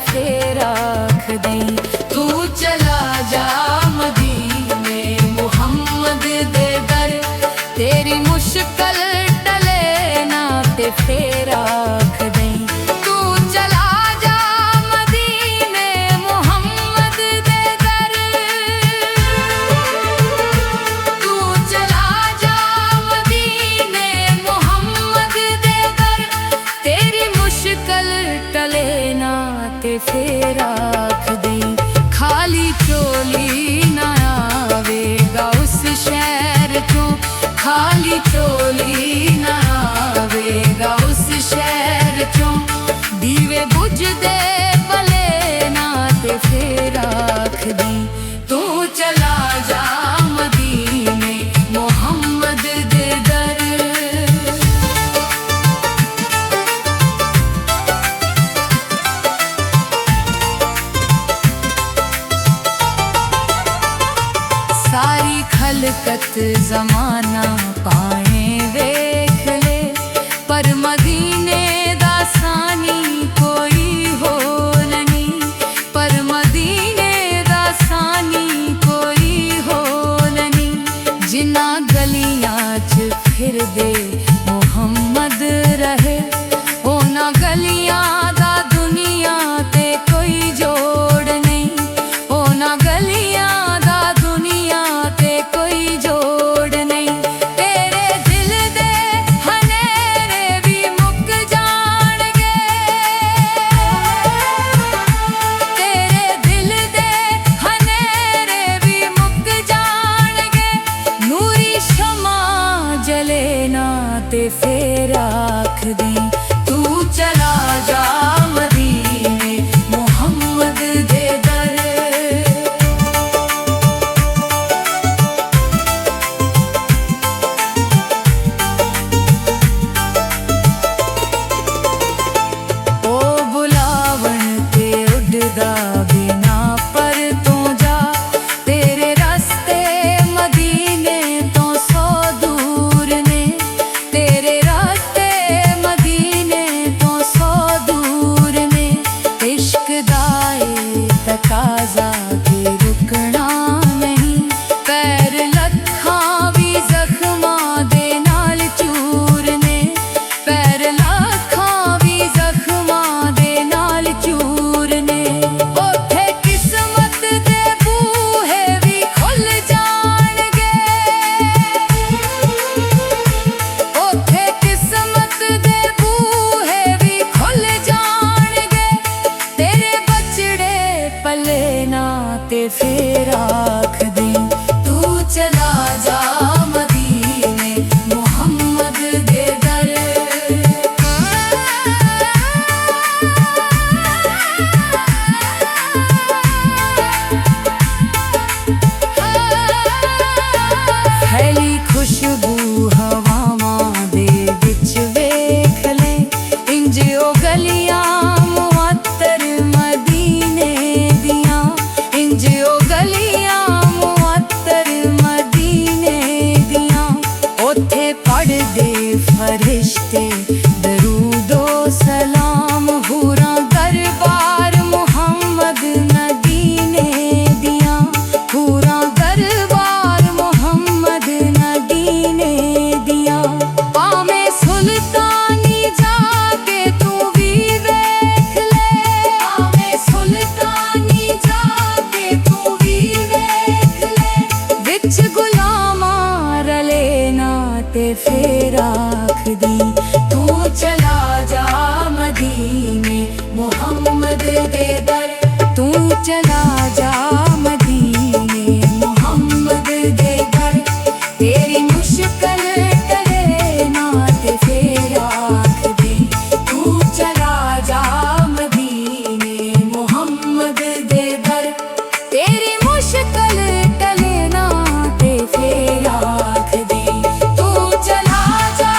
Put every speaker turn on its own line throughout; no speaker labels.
फिर आख दें। तू चला जा मदीने मुहम्मद दे दर, तेरी मुश्किल टले ना ते फिर आख दें। तू चला जा मदीने मुहम्मद दे दर, तू चला जा मदीने मुहम्मद दे दर, तेरी मुश्किल टले ना ते फिर आख दें। खाली चोली ना आवेगा उस शहर चों, खाली चोली ना आवेगा उस शहर चों, दीवे बुझदे भले ना ते फिर आख दें। तू चला जा मदीने मुहम्मद दे दर। सारी खलकत जमाना पाए वेख ले, पर मदीने दा सानी कोई होर नहीं, पर मदीने दा सानी कोई होर नहीं। जिन्ना गलियां च फिरदे मुहम्मद रहे, ओना गलियां दा दुनिया ते कोई जोड़ नहीं, ओना गलियां दा दुनिया ते कोई जोड़ नहीं। तेरे दिल दे हनेरे भी मुक जाणगे, तेरे दिल दे हनेरे भी मुक जाणगे, नूरी शमा जले ना ते फिर आख दें। तू चला जा मदीने मुहम्मद दे दर। ओ बुलावन ते उड़दा बिना पर तू जा, तेरे रास्ते मदीने तो सौ दूर ने, तेरे रास्ते मदीने तो सौ दूर ने। इश्क दाए तकाजा के रुकना नहीं, पैर लखां भी जख्मां दे नाल चूर ने, पैर लखां भी जख्मां दे नाल चूर ने। ओथे किस्मत दे बूहे भी खुल जाणगे, ओथे किस्मत दे बूहे भी खुल जाणगे, तेरे बचड़े पले ना ते फिर आख दें। तू चला जा मदीने मुहम्मद दे दर। फैली खुशबू हवावां दे विच वेख ले, इंज ओ गलियां मुअत्तर मदीने दियां, इंज ओ गलियां मुअत्तर मदीने दियां। ओथे पढ़दे फरिश्ते दरूदो सलाम, हूरां दरबार मुहम्मद मदीने दियां, हूरां दरबार मुहम्मद मदीने दियां। पावें सुल्तानी जाके तू भी वेख ले, पावें सुल्तानी जाके तू भी वेख ले, विच गुलामां रले ना ते फिर आख दें। तू चला जा मदीने मुहम्मद दे दर, तू चला जा मदीने मुहम्मद दे दर, तेरी मुश्किल टले ना ते फिर आख दें। तू चला जा मदीने मुहम्मद दे दर, तेरी मुश्किल टले ना ते फिर आख दें। तू चला जा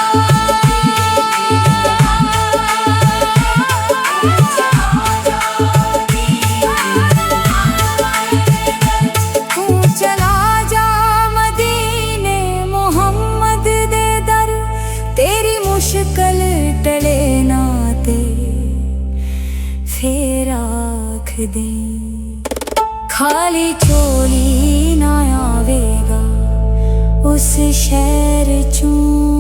दे। खाली झोली ना आवेगा उस शहर चूं।